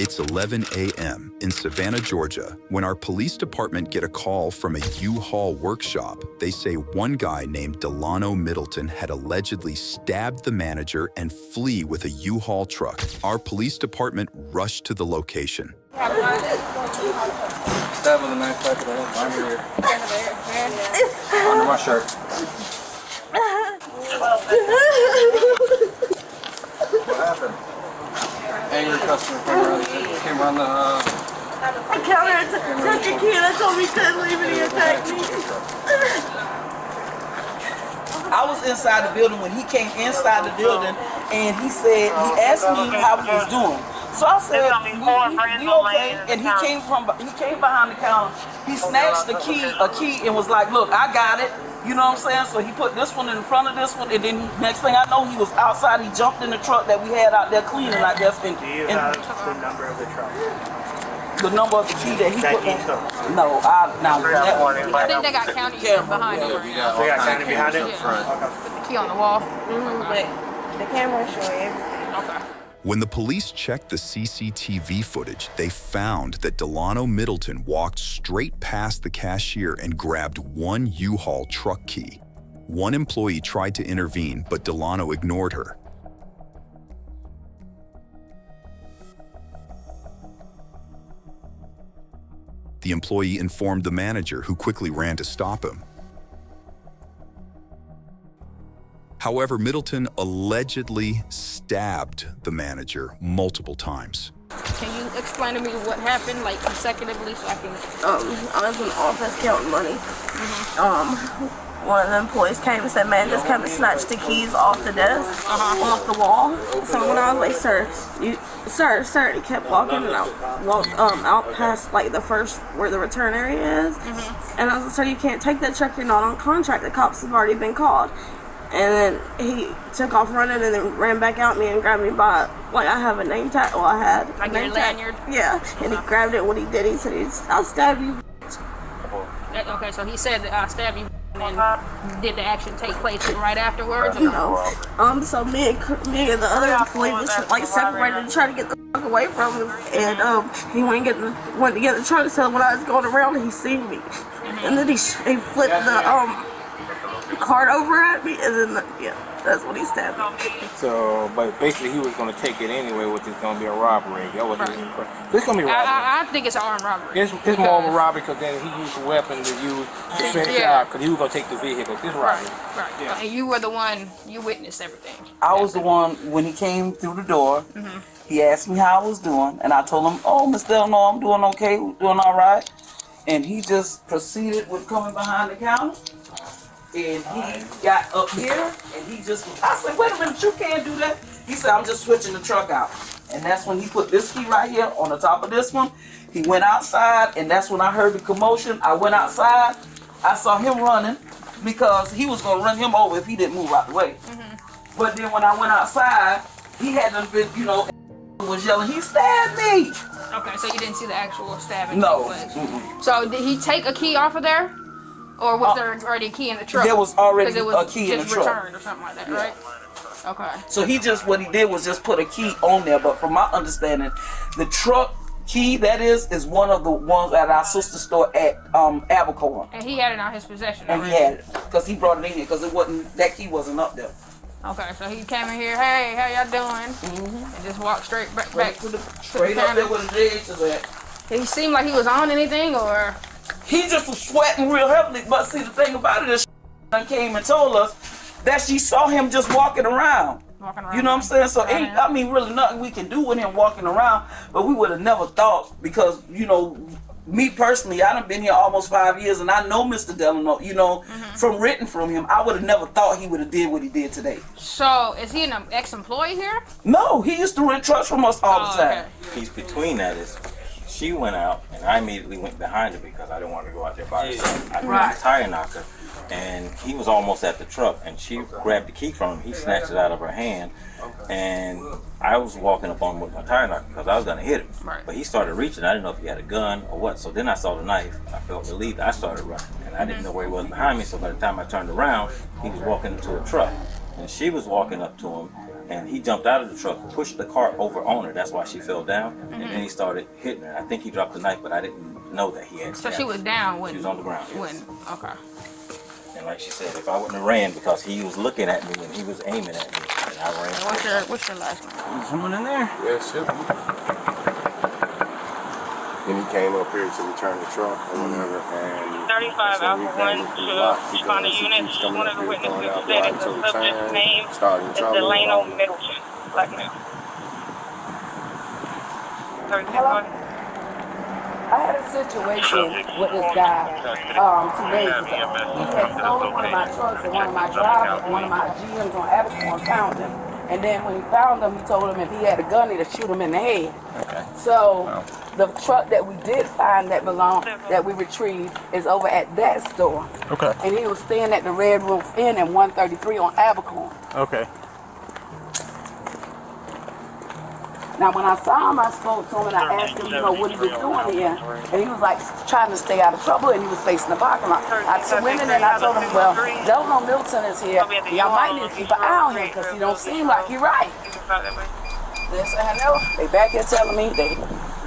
It's 11 a.m. in Savannah, Georgia, when our police department get a call from a U-Haul workshop. They say one guy named Delano Middleton had allegedly stabbed the manager and flee with a U-Haul truck. Our police department rushed to the location. Stab with a knife back of the head. Behind your ear. Under my shirt. What happened? Angry customer came around the counter and took the key and I told me he couldn't leave and he attacked me. I was inside the building when he came inside the building and he asked me how he was doing. So I said, we okay? And he came behind the counter. He snatched a key and was like, look, I got it. You know what I'm saying? So he put this one in front of this one, and then next thing I know, he was outside. He jumped in the truck that we had out there cleaning, I guess. Do you have the number of the truck? The number of the key that he put in? No, I think they got county behind him. They got county behind him? Yeah. Put the key on the wall. But the camera showed everything. Okay. When the police checked the CCTV footage, they found that Delano Middleton walked straight past the cashier and grabbed one U-Haul truck key. One employee tried to intervene, but Delano ignored her. The employee informed the manager, who quickly ran to stop him. However, Middleton allegedly stabbed the manager multiple times. Can you explain to me what happened, like consecutively, so I can? I was in the office counting money. One of the employees came and said, "Man, just come and snatch the keys off the desk, off the wall." So when I was like, "Sir," he kept walking, and I walked out past like the first where the return area is, and I was like, "Sir, you can't take that truck. You're not on contract. The cops have already been called." And then he took off running and then ran back at me and grabbed me by, like, I have a name tag. Well, I had like a name your tag. lanyard? Yeah, and he grabbed it when he did. He said, "I'll stab you." Okay, so he said that I stabbed you, and then did the action take place right afterwards? Or No. So me and the other employee was like separated and trying to get the fuck away from him. And he went to get the truck. So when I was going around, he seen me, and then he flipped the card over at me, and then that's when he stabbed me. So, but basically he was going to take it anyway, which is going to be a robbery. That was It's going to be a robbery. I think it's an armed robbery. It's more of a robbery because then he used a weapon to finish out because he was going to take the vehicle. It's robbery. Right. Yeah. And you were the one, you witnessed everything. I was the one, when he came through the door, he asked me how I was doing, and I told him, "Oh, Mr. Delano, I'm doing okay, doing all right." And he just proceeded with coming behind the counter. And he got up here, and I said, "Wait a minute, you can't do that." He said, "I'm just switching the truck out." And that's when he put this key right here on the top of this one. He went outside, and that's when I heard the commotion. I went outside. I saw him running because he was going to run him over if he didn't move out the way. But then when I went outside, he hadn't been, was yelling, "He stabbed me!" Okay, so you didn't see the actual stabbing? No. So did he take a key off of there? Or was there already a key in the truck? There was already a key in the truck. Just returned or something like that, right? Okay. So what he did was just put a key on there. But from my understanding, the truck key, that is one of the ones at our sister store at Abercorn. And he had it on his possession. And he had it because he brought it in here because that key wasn't up there. Okay, so he came in here, "Hey, how y'all doing?" And just walked straight back Straight up there with the edge of that. Did he seem like he was on anything, or? He just was sweating real heavily. But see, the thing about it is, came and told us that she saw him just walking around. You know what I'm saying? So really nothing we can do with him walking around. But we would have never thought because, me personally, I done been here almost 5 years and I know Mr. Delano, from written from him. I would have never thought he would have did what he did today. So is he an ex-employee here? No, he used to rent trucks from us all the time. Okay. Piece between that is she went out and I immediately went behind her because I didn't want to go out there by herself. I grabbed the tire knocker and he was almost at the truck and she grabbed the key from him. He snatched it out of her hand and I was walking up on him with my tire knocker because I was going to hit him. Right. But he started reaching. I didn't know if he had a gun or what. So then I saw the knife. I felt relieved. I started running and I didn't know where he was behind me. So by the time I turned around, he was walking into a truck and she was walking up to him. And he jumped out of the truck, pushed the cart over on her. That's why she fell down. And then he started hitting her. I think he dropped the knife, but I didn't know that he had. So she was down when she was on the ground. When Yes. okay. And like she said, if I wouldn't have ran because he was looking at me when he was aiming at me, and I ran. What's your last name? Is someone in there? Yeah, shit. Then he came up here to return the truck or whatever, and 35 Alpha 1 to respond to units. One of the witnesses said the subject's name is Delano Middleton, black male. Hello? I had a situation with this guy 2 days ago. He had stolen one of my trucks and one of my drivers, one of my GMs on Abercorn found him. And then when he found him, he told him if he had a gun, he'd shoot him in the head. Okay. So the truck that we did find that we retrieved is over at that store. Okay. And he was staying at the Red Roof Inn in 133 on Abercorn. Okay. Now, when I saw him, I spoke to him and I asked him, what he was doing here. And he was like trying to stay out of trouble and he was facing the parking lot. I went in and I told him, well, Delano Middleton is here. Y'all might need to keep an eye on him because he don't seem like he right. Listen, I know. They back here telling me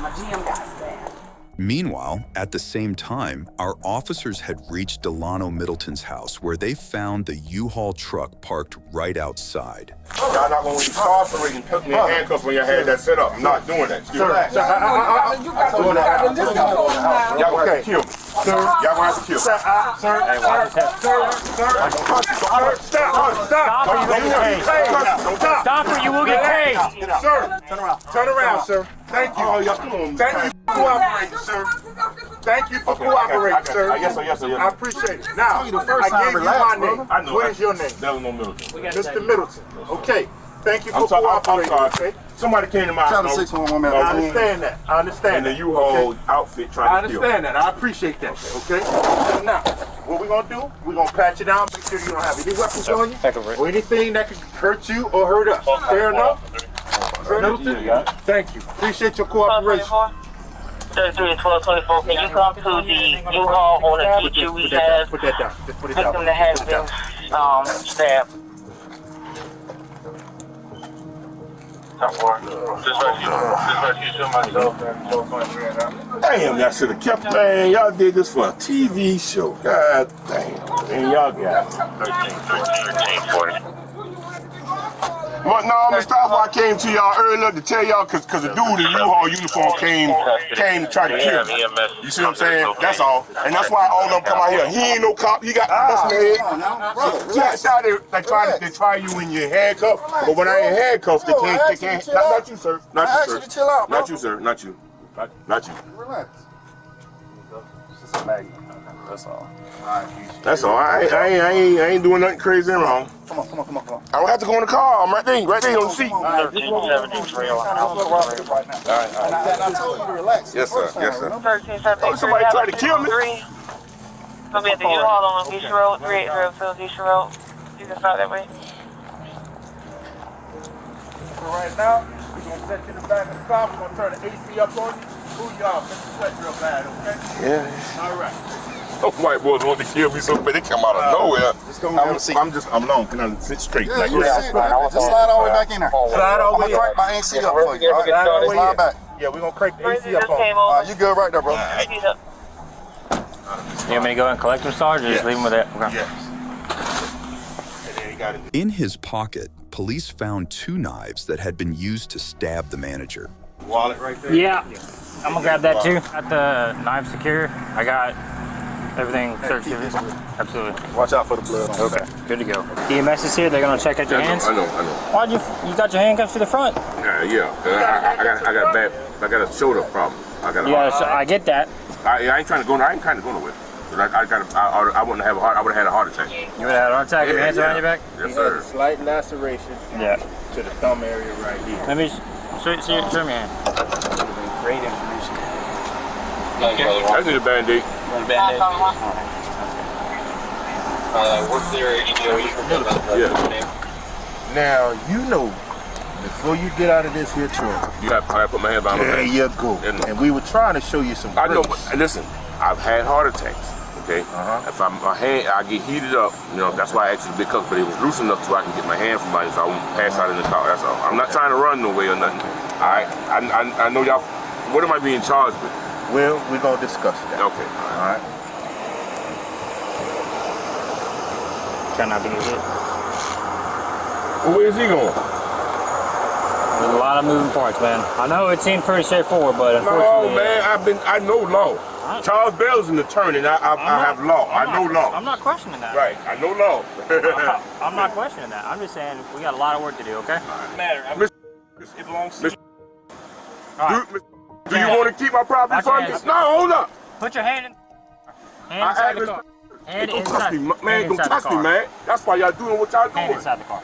my GM got stabbed. Meanwhile, at the same time, our officers had reached Delano Middleton's house where they found the U-Haul truck parked right outside. y'all not going to incarcerate and put me in handcuffs when y'all had that set up. I'm not doing that. Sir, You got to do that. Just go now. y'all going to have to kill me. Sir, y'all going to have to kill me. Stop or you will get paid. Sir, turn around, sir. Thank you. Oh, y'all, come on. Thank you for cooperating, sir. Thank you for cooperating, sir. Yes, sir, yes, sir. I appreciate it. Now, I gave you my name. I know. What is your name? Delano Middleton. Mr. Middleton. Okay. Thank you for cooperating. Okay. Somebody came to my house. I understand that. I understand that. And the U-Haul outfit trying to kill. I understand that. I appreciate that. Okay. So now, what we're gonna do? We're gonna pat you down, make sure you don't have any weapons on you or anything that could hurt you or hurt us. Fair enough? Middleton? Thank you. Appreciate your cooperation. 33 and 1224. Can you come to the U-Haul on the teacher? We have Put that down. Just put it down. victim that has been stabbed. Damn, y'all should have kept, man. Y'all did this for a TV show. God damn. And y'all got it. But no, Mr. Alpha, I came to y'all earlier to tell y'all because the dude in U-Haul uniform came to try to kill me. You see what I'm saying? That's all. And that's why all of them come out here. He ain't no cop. He got this man. See how they try you when you're handcuffed. But when I ain't handcuffed, they can't. Not you, sir. Not you, sir. Chill out, Not you, sir. Not you. Not you. Relax. It's just a magnet. That's all. That's all. I ain't doing nothing crazy and wrong. Come on. I don't have to go in the car. I'm right there on the seat. I told you to relax. Yes, sir. Yes, sir. 1373. Somebody tried to kill me. Gonna be at the U-Haul on Beach Road, 3802 Beach Road. You can start that way. So right now, we're gonna set you in the back of the car. We're gonna turn the AC up on you. Move y'all, make you sweat real bad, okay? Yeah. All right. Those white boys want to kill me so bad they come out of nowhere. I'm long. Can I sit straight? Yeah, you sit. Just slide all the way back in there. Slide all the way. I'm gonna crank my AC up for you. Slide back. Yeah, we're gonna crank the AC up on you. You good right there, bro? You want me to go and collect them, Sarge, or just leave them with that? Okay. Yes. In his pocket, police found 2 knives that had been used to stab the manager. Wallet right there? Yeah. I'm gonna grab that too. Got the knife secure. I got everything searched. Absolutely. Watch out for the blood on Okay, good to go. EMS is here. They're gonna check out your hands. I know. Why'd you got your handcuffs to the front? I got a shoulder problem. I get that. I ain't trying to go nowhere. But I wouldn't have I would have had a heart attack. You would have had a heart attack with your hands around your back? Yes, sir. Slight laceration to the thumb area right here. Let me show me your hand. Great information. I need a Band-Aid. Work there, Yeah. Now, you know, before you get out of this here truck, I put my hand behind my there back. you go. And we were trying to show you some I know, grace. but listen, I've had heart attacks. okay? If my hand, I get heated up, you know, that's why I asked you the big cup, but it was loose enough so I can get my hand from it, so I won't pass out in the car, that's all. I'm not trying to run no way or nothing, all right? I know y'all, what am I being charged with? Well, we're gonna discuss that. Okay. All right. Try not to get hit. Well, where's he going? There's a lot of moving parts, man. I know it seemed pretty straightforward, but unfortunately... No, man, I know law. Charles Bell's an attorney, and I have law. I know law. I'm not questioning that. Right, I know law. I'm not questioning that. I'm just saying we got a lot of work to do, okay? Matter. It belongs to you. Do you want to keep my property from me? No, hold up. Put your hand in. Hand inside the car. Hand Don't inside. touch me, man. Don't touch me, man. That's why y'all doing what y'all doing. Hand inside the car.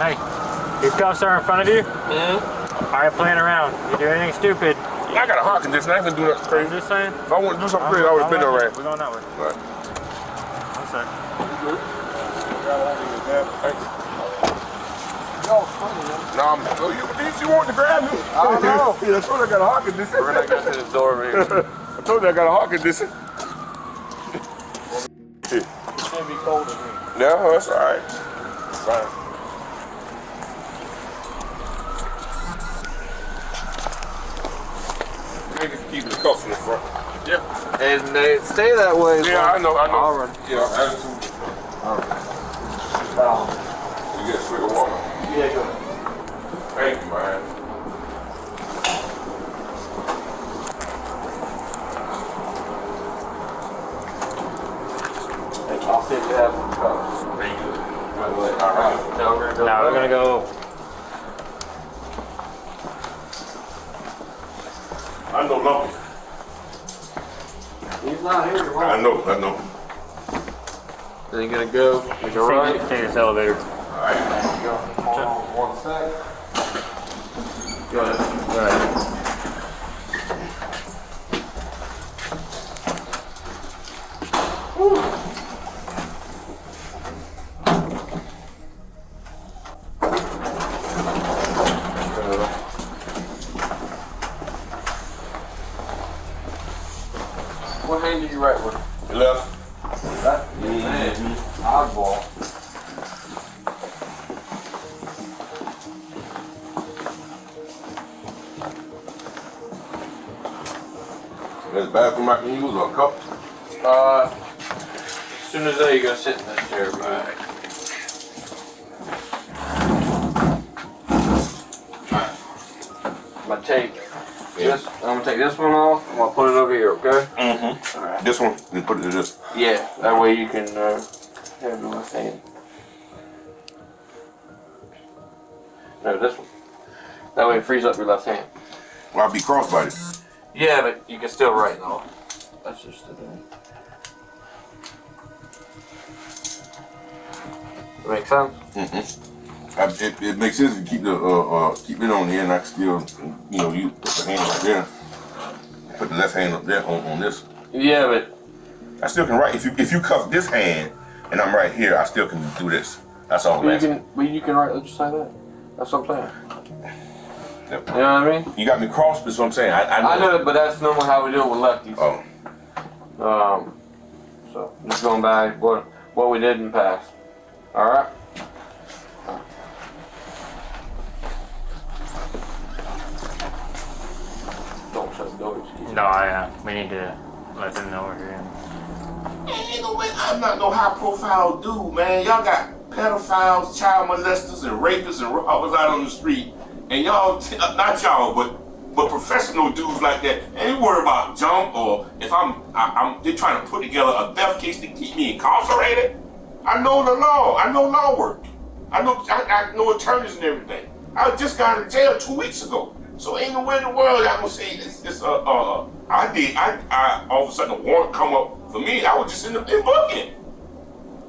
Hey, these cuffs are in front of you? Mm-hmm. Are you playing around? You do anything stupid? I got a heart condition. I ain't gonna do nothing crazy. I'm just saying. If I want to do something crazy, I would have been around. We're going that way. Right. One sec. No, you want to grab me? I don't know. I told you I got a heart condition. When I got to the door, man. I told you I got a heart condition. It's gonna be cold in here. No, that's all right. Fine. Niggas keeping the cuffs in the front. Yeah. And they stay that way. Yeah, I know. All right. Yeah, absolutely. You get a swig of water. Yeah, go. Thank you, man. I'll see if you have some cups. Thank you. All right. Now we're gonna go. Now we're gonna go. I know Lumpy. He's not here tomorrow. I know. Then you're gonna go. You go right. Take this elevator. All right. Hold on 1 sec. Go ahead. All right. What hand do you write with? Left. That? Man. Oddball. There's a bathroom I can use or a cup. As soon as you're gonna sit in that chair, right? I'm gonna take this. I'm gonna take this one off. I'm gonna put it over here, okay? Mm-hmm. All right. This one, then put it in this. Yeah, that way you can have the left hand. No, this one. That way it frees up your left hand. Well, I'll be cross-bodied. Yeah, but you can still write though. That's just the thing. Make sense? Mm-hmm. It makes sense to keep the keep it on the end. I can still, you know, you put the hand right there, put the left hand up there on this. Yeah, but I still can write. If you cuff this hand and I'm right here, I still can do this. That's all I'm asking. you can write just like that. That's what I'm saying. Yep. You know what I mean? You got me crossed, that's what I'm saying. I know, but that's normally how we do it with lefties. Oh. So just going back what we did in the past. All right. Don't shut the doors. No, we need to let them know we're here. Ain't no way. I'm not no high profile dude, man. Y'all got pedophiles, child molesters, and rapists and robbers out on the street, and y'all, not y'all, but professional dudes like that. Ain't worried about jump or if they're trying to put together a theft case to keep me incarcerated. I know the law. I know law work. I know attorneys and everything. I just got out of jail 2 weeks ago. So ain't no way in the world I'm gonna say I all of a sudden a warrant come up for me. I was just in booking.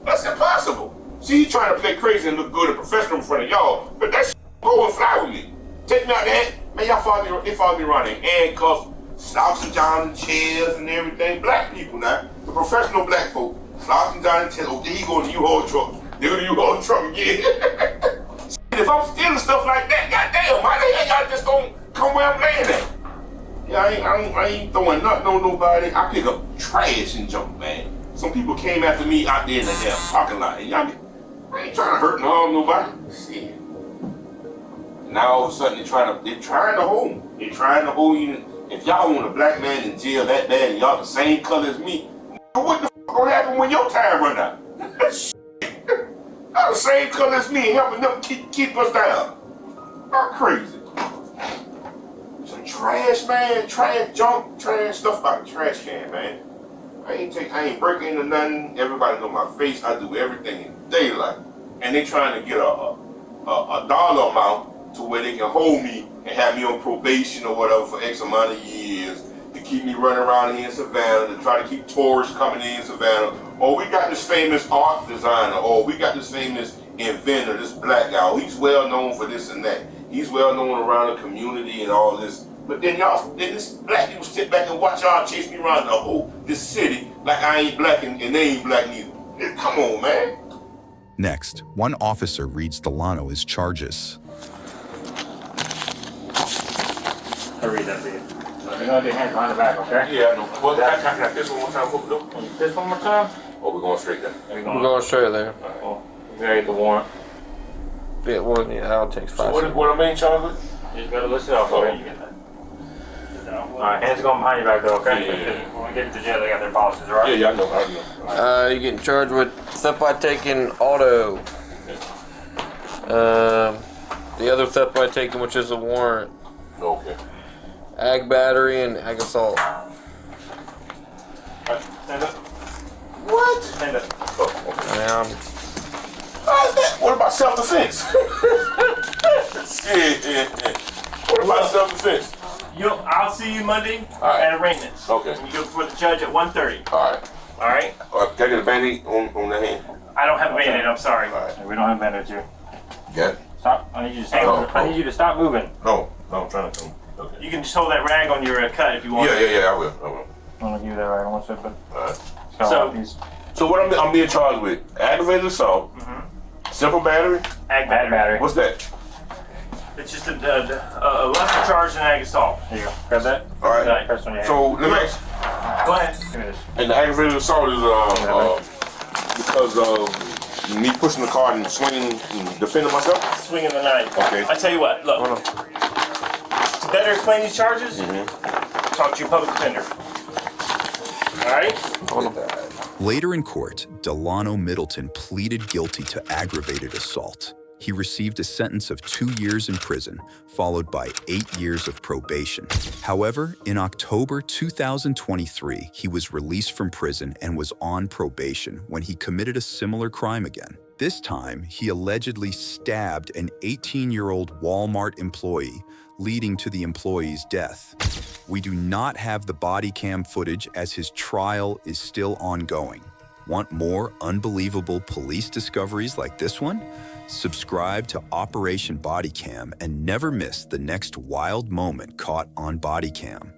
That's impossible. See, he trying to play crazy and look good and professional in front of y'all, but that shit go and fly with me. Take me out there, man. Y'all follow me around in handcuffs, slouching down in chairs and everything. Black people now, the professional black folk, slouching down in chairs. Oh, there you go in the U-Haul truck. There go the U-Haul truck again. If I'm stealing stuff like that, goddamn, why the hell y'all just don't come where I'm laying at? Yeah, I ain't throwing nothing on nobody. I pick up trash and junk, man. Some people came after me out there in the damn parking lot. And I ain't trying to hurt and harm nobody. Shit. Now all of a sudden they're trying to hold me. They're trying to hold you. If y'all want a black man in jail that bad and y'all the same color as me, what the fuck gonna happen when your time run out? Y'all the same color as me and helping them keep us down. Y'all crazy. Some trash, man, trash, junk, trash stuff out the trash can, man. I ain't breaking into nothing. Everybody know my face. I do everything in daylight. And they trying to get a dollar amount to where they can hold me and have me on probation or whatever for X amount of years to keep me running around here in Savannah, to try to keep tourists coming in Savannah. Oh, we got this famous art designer. Oh, we got this famous inventor, this black guy. Oh, he's well known for this and that. He's well known around the community and all this. But then this black people sit back and watch y'all chase me around this city like I ain't black and they ain't black neither. Come on, man. Next, one officer reads Delano his charges. I'll read that for you. So you're gonna do hands behind the back, okay? Yeah, I know. Well, can I kiss one more time? What we do? This one more time? Oh, we're going straight there. We're going straight there. Well, we gotta get the warrant. Yeah, well, yeah, that'll take 5 seconds. What am I in charge with? You just gotta list it off, okay? You get that. Alright, hands are going behind your back though, okay? Yeah. When we get to jail, they got their policies, alright? Yeah, I know. You're getting charged with theft by taking auto. The other theft by taking, which is a warrant. Okay. Ag battery and ag assault. Stand up. What? Stand up. What about self-defense? Yeah. What about self-defense? I'll see you Monday right. at arraignments. Okay. And you go before the judge at 1:30. All right. All right? Can I get a Band-Aid on the hand? I don't have a Band-Aid, I'm sorry. All right. We don't have bandage here. Got it? Stop. I need you to stop. I need you to stop moving. No, I'm trying to come. Okay. You can just hold that rag on your cut if you want. Yeah, I will. I'm gonna give you that right. I want to but All right. So what I'm being charged with? Aggravated assault, simple battery. Ag battery. What's that? It's just a lesser charge than ag assault. There you go. Grab that. All right. Right. Press on your hand. So let me ask. Go ahead. Give me this. And the aggravated assault is because of me pushing the car and swinging and defending myself. Swinging the knife. Okay. I tell you what. Look. To better explain these charges, talk to your public defender. All right. Later in court, Delano Middleton pleaded guilty to aggravated assault. He received a sentence of 2 years in prison, followed by 8 years of probation. However, in October 2023, he was released from prison and was on probation when he committed a similar crime again. This time, he allegedly stabbed an 18-year-old Walmart employee, leading to the employee's death. We do not have the body cam footage as his trial is still ongoing. Want more unbelievable police discoveries like this one? Subscribe to Operation Bodycam and never miss the next wild moment caught on Bodycam.